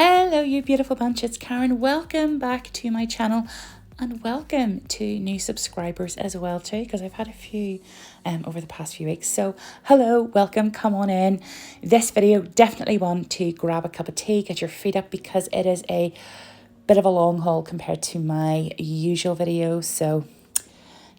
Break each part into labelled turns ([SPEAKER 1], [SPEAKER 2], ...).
[SPEAKER 1] Hello you beautiful bunch, it's Karen. Welcome back to my channel and welcome to new subscribers as well too, because I've had a few over the past few weeks. So hello, welcome, come on in. This video, definitely want to grab a cup of tea, get your feet up, because it is a bit of a long haul compared to my usual videos. So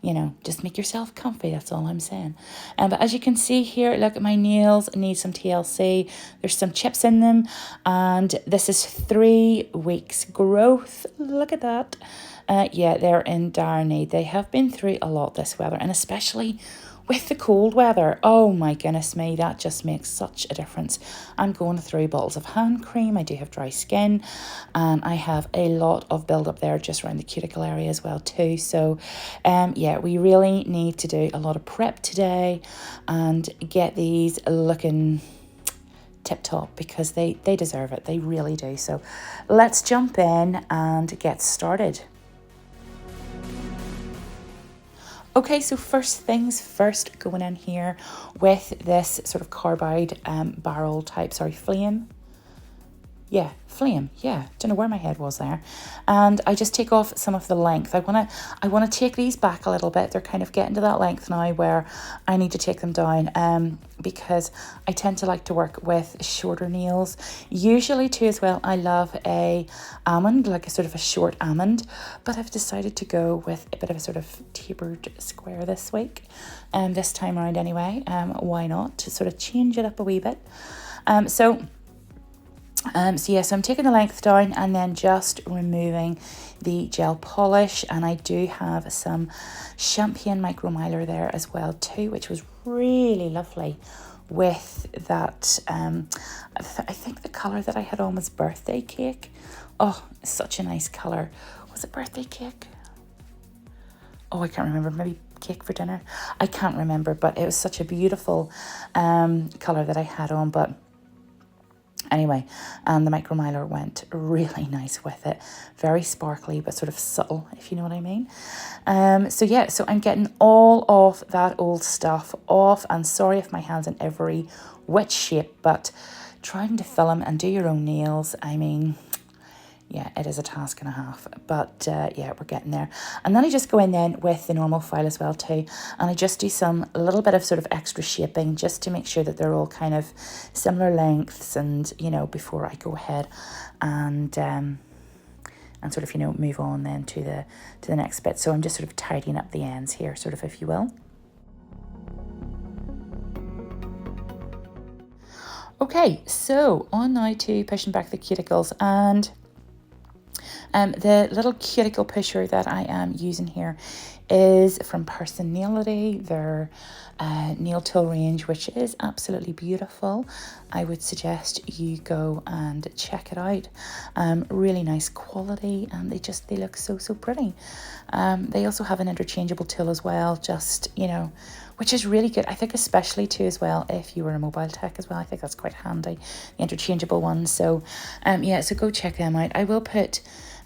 [SPEAKER 1] you know, just make yourself comfy, that's all I'm saying. But as you can see here, look at my nails, need some TLC. There's some chips in them, and this is 3 weeks growth. Look at that. Yeah, they're in dire need. They have been through a lot this weather, and especially with the cold weather. Oh my goodness me, that just makes such a difference. I'm going through bottles of hand cream. I do have dry skin, and I have a lot of build up there just around the cuticle area as well too. So yeah, we really need to do a lot of prep today and get these looking tip top, because they deserve it. They really do. So let's jump in and get started. Okay, so first things first, going in here with this sort of carbide barrel type, flame. Yeah, flame, yeah, don't know where my head was there. And I just take off some of the length. I wanna take these back a little bit. They're kind of getting to that length now where I need to take them down, because I tend to like to work with shorter nails. Usually too as well, I love a almond, like a sort of a short almond, but I've decided to go with a bit of a sort of tapered square this week, this time around anyway. Why not, to sort of change it up a wee bit. So I'm taking the length down and then just removing the gel polish, and I do have some champagne micromiler there as well too, which was really lovely with that. I think the colour that I had on was birthday cake. Oh, such a nice colour. Was it birthday cake? Oh, I can't remember. Maybe cake for dinner. I can't remember, but it was such a beautiful colour that I had on. But anyway, and the micromiler went really nice with it. Very sparkly, but sort of subtle, if you know what I mean. So I'm getting all of that old stuff off. And sorry if my hand's in every which shape, but trying to film and do your own nails, I mean, yeah, it is a task and a half, but yeah, we're getting there. And then I just go in then with the normal file as well too, and I just do a little bit of sort of extra shaping just to make sure that they're all kind of similar lengths, and you know, before I go ahead and sort of, you know, move on then to the next bit. So I'm just sort of tidying up the ends here, sort of, if you will. Okay, so on now to pushing back the cuticles, and the little cuticle pusher that I am using here is from Personality, their nail tool range, which is absolutely beautiful. I would suggest you go and check it out. Really nice quality, and they look so pretty. They also have an interchangeable tool as well, just, you know, which is really good. I think especially too as well if you were a mobile tech as well. I think that's quite handy, the interchangeable ones. So yeah, so go check them out. I will put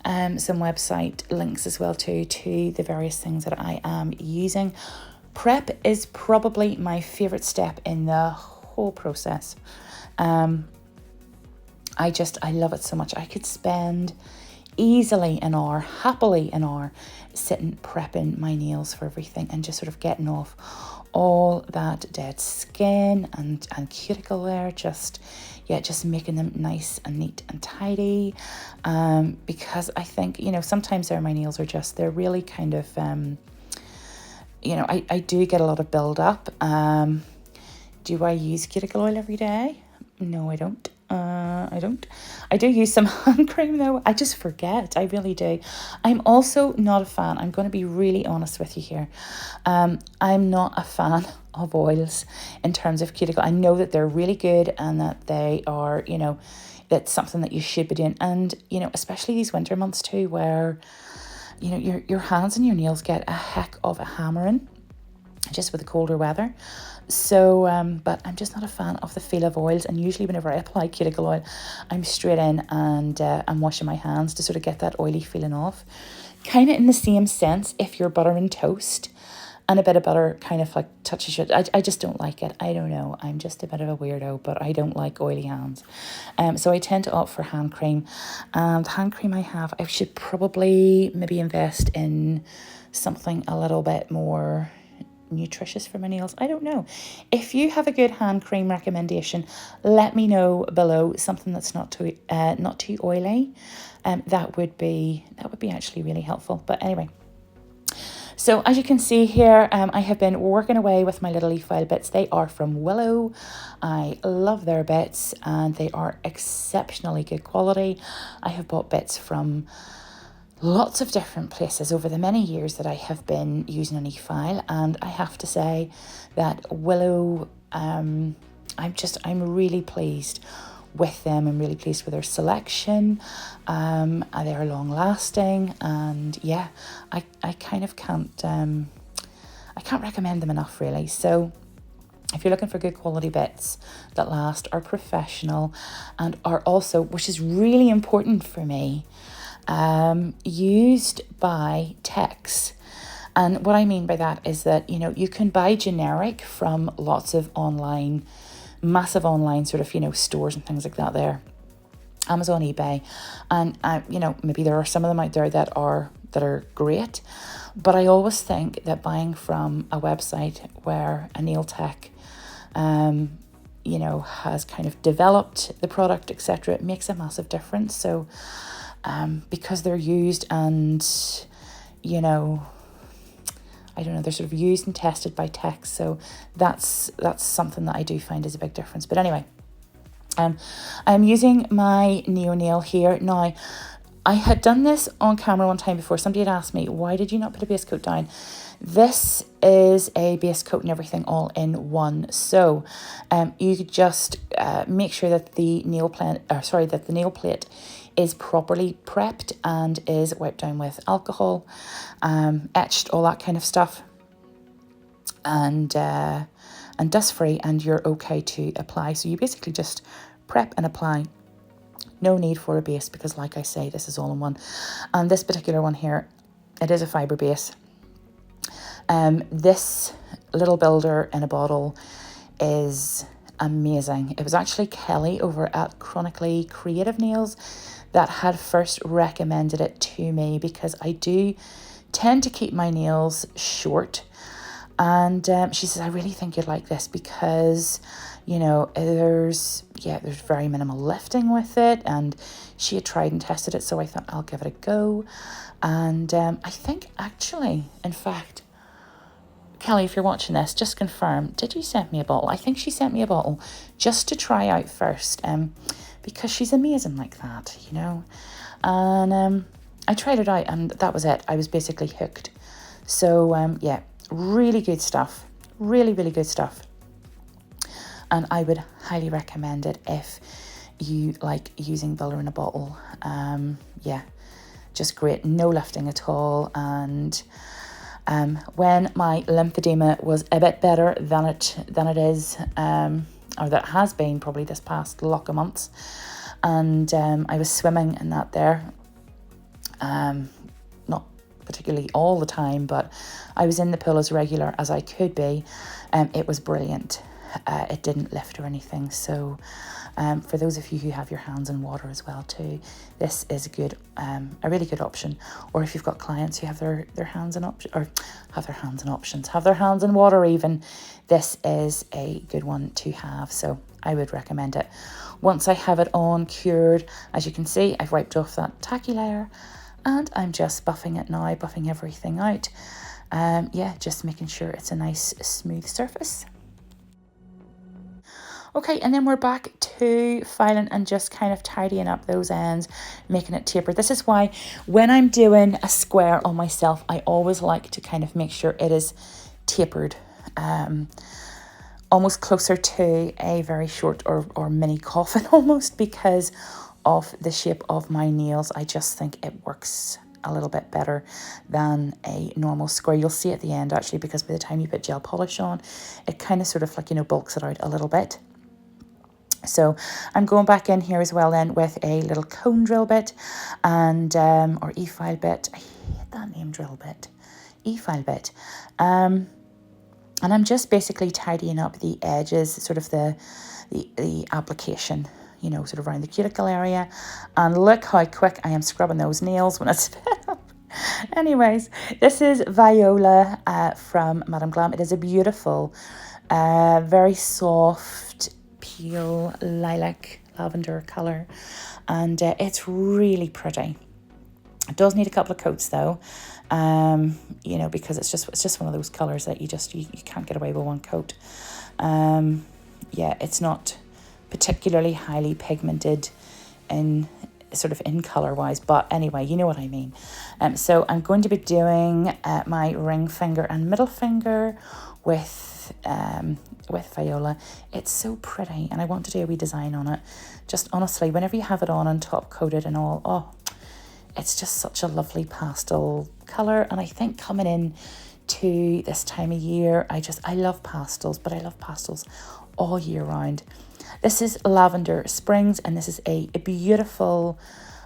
[SPEAKER 1] some website links as well too to the various things that I am using. Prep is probably my favorite step in the whole process. I love it so much. I could spend easily an hour, happily an hour, sitting prepping my nails for everything and just sort of getting off all that dead skin and cuticle there, just making them nice and neat and tidy, because I think, you know, sometimes my nails are just, they're really kind of, you know, I do get a lot of build up. Do I use cuticle oil every day? No, I don't. I do use some hand cream though. I just forget. I really do. I'm also not a fan. I'm going to be really honest with you here. I'm not a fan of oils in terms of cuticle. I know that they're really good and that they are, you know, that's something that you should be doing. And, you know, especially these winter months too, where, you know, your hands and your nails get a heck of a hammering just with the colder weather. So, but I'm just not a fan of the feel of oils, and usually whenever I apply cuticle oil, I'm straight in and I'm washing my hands to sort of get that oily feeling off. Kind of in the same sense if you're buttering toast and a bit of butter kind of like touches it. I just don't like it. I don't know. I'm just a bit of a weirdo, but I don't like oily hands. So I tend to opt for hand cream. And the hand cream I have, I should probably maybe invest in something a little bit more nutritious for my nails. I don't know. If you have a good hand cream recommendation, let me know below, something that's not too oily. That would be actually really helpful. But anyway, so as you can see here, I have been working away with my little Efile bits. They are from Willow. I love their bits and they are exceptionally good quality. I have bought bits from lots of different places over the many years that I have been using an Efile, and I have to say that Willow, I'm really pleased with them. I'm really pleased with their selection. And they are long lasting, and yeah, I kind of can't recommend them enough, really. So if you're looking for good quality bits that last, are professional, and are also, which is really important for me, used by techs. And what I mean by that is that, you know, you can buy generic from lots of massive online sort of, you know, stores and things like that there. Amazon, eBay, and you know, maybe there are some of them out there that are great, but I always think that buying from a website where a nail tech you know, has kind of developed the product, etc., it makes a massive difference. So because they're used and, you know, I don't know, they're sort of used and tested by techs. So that's something that I do find is a big difference. But anyway, I'm using my Neo nail here. Now, I had done this on camera one time before. Somebody had asked me, why did you not put a base coat down? This is a base coat and everything all in one. So you could just make sure that the nail plate is properly prepped and is wiped down with alcohol, etched, all that kind of stuff, and dust free, and you're okay to apply. So you basically just prep and apply. No need for a base because, like I say, this is all in one. And this particular one here, it is a fibre base. This little builder in a bottle is amazing. It was actually Kelly over at Chronically Creative Nails that had first recommended it to me, because I do tend to keep my nails short. And she says, I really think you'd like this because, you know, there's very minimal lifting with it. And she had tried and tested it, so I thought I'll give it a go. And I think actually, in fact, Kelly, if you're watching this, just confirm, did you send me a bottle? I think she sent me a bottle just to try out first, because she's amazing like that, you know. And I tried it out and that was it. I was basically hooked. So yeah, really good stuff. Really, really good stuff. And I would highly recommend it if you like using builder in a bottle. Yeah, just great. No lifting at all. And when my lymphedema was a bit better than it is, or that has been probably this past lot of months, and I was swimming in that there, not particularly all the time, but I was in the pool as regular as I could be. It was brilliant. It didn't lift or anything. So for those of you who have your hands in water as well too, this is a really good option. Or if you've got clients who have their hands in have their hands in water even, this is a good one to have. So I would recommend it. Once I have it on cured, as you can see, I've wiped off that tacky layer and I'm just buffing it now, buffing everything out. Yeah, just making sure it's a nice smooth surface. Okay, and then we're back to filing and just kind of tidying up those ends, making it tapered. This is why when I'm doing a square on myself, I always like to kind of make sure it is tapered, almost closer to a very short or mini coffin almost, because of the shape of my nails. I just think it works a little bit better than a normal square. You'll see at the end actually, because by the time you put gel polish on, it kind of sort of like, you know, bulks it out a little bit. So I'm going back in here as well then with a little cone drill bit and or Efile bit. I hate that name, drill bit. Efile bit. And I'm just basically tidying up the edges, sort of the application, you know, sort of around the cuticle area. And look how quick I am scrubbing those nails when it's fit up. Anyways, this is Viola from Madame Glam. It is a beautiful, very soft, pale lilac lavender colour. And it's really pretty. It does need a couple of coats though, you know, because it's just one of those colours that you can't get away with one coat. Yeah, it's not particularly highly pigmented in colour wise, but anyway, you know what I mean. So I'm going to be doing my ring finger and middle finger with Viola. It's so pretty, and I want to do a wee design on it. Just honestly, whenever you have it on and top coated and all, oh, it's just such a lovely pastel colour. And I think coming in to this time of year, I love pastels, but I love pastels all year round. This is Lavender Springs, and this is a beautiful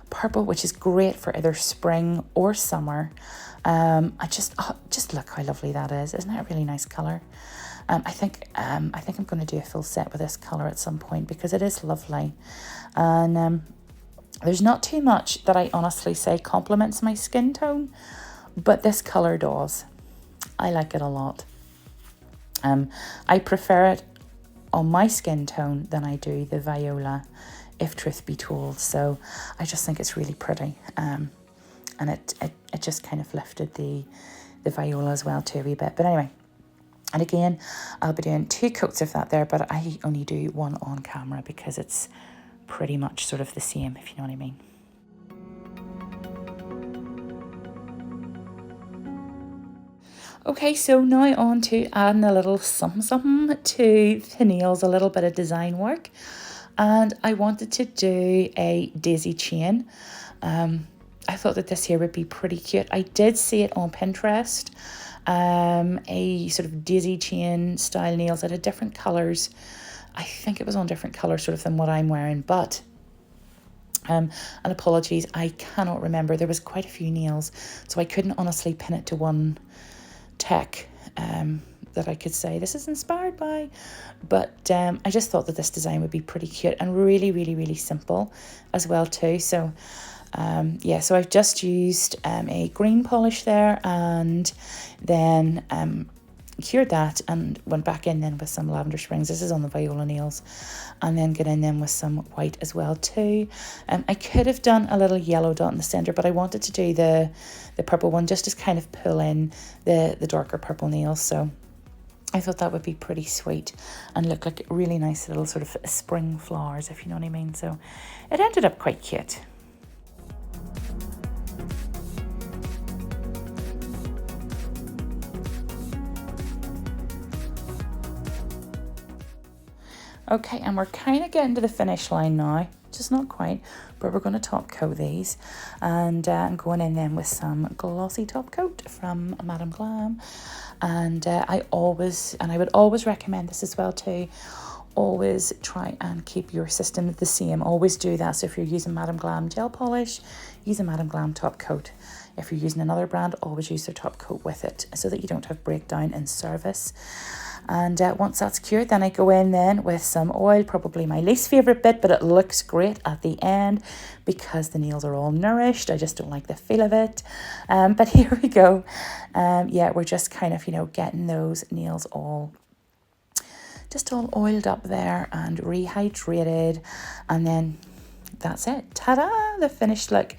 [SPEAKER 1] purple, which is great for either spring or summer. Just look how lovely that is. Isn't that a really nice colour? I think I'm going to do a full set with this colour at some point because it is lovely. And there's not too much that I honestly say complements my skin tone, but this colour does. I like it a lot. I prefer it on my skin tone than I do the Viola, if truth be told. So I just think it's really pretty. And it just kind of lifted the Viola as well too a wee bit. But anyway, and again, I'll be doing 2 coats of that there, but I only do one on camera because it's pretty much sort of the same, if you know what I mean. Okay, so now on to adding a little something to the nails, a little bit of design work. And I wanted to do a daisy chain. I thought that this here would be pretty cute. I did see it on Pinterest, a sort of daisy chain style nails that had different colours. I think it was on different colours sort of than what I'm wearing, but and apologies, I cannot remember. There was quite a few nails, so I couldn't honestly pin it to one tech that I could say this is inspired by. But I just thought that this design would be pretty cute and really, really, really simple as well too. So yeah, so I've just used a green polish there, and then cured that and went back in then with some lavender springs. This is on the Viola nails, and then get in then with some white as well too. I could have done a little yellow dot in the center, but I wanted to do the purple one just to kind of pull in the darker purple nails. So I thought that would be pretty sweet and look like really nice little sort of spring flowers, if you know what I mean. So it ended up quite cute. Okay, and we're kind of getting to the finish line now, just not quite, but we're going to top coat these, and I'm going in then with some glossy top coat from Madame Glam. And I would always recommend this as well too. Always try and keep your system the same. Always do that. So if you're using Madame Glam gel polish, use a Madame Glam top coat. If you're using another brand, always use their top coat with it so that you don't have breakdown in service. And once that's cured, then I go in then with some oil, probably my least favourite bit, but it looks great at the end because the nails are all nourished. I just don't like the feel of it. But here we go. Yeah, we're just kind of, getting those nails all oiled up there and rehydrated. And then that's it. Ta-da! The finished look.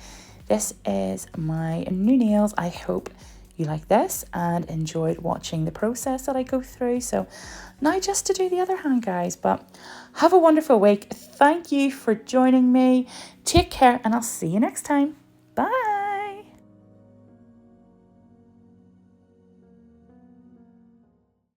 [SPEAKER 1] This is my new nails. I hope you like this and enjoyed watching the process that I go through. So now just to do the other hand, guys. But have a wonderful week. Thank you for joining me. Take care, and I'll see you next time.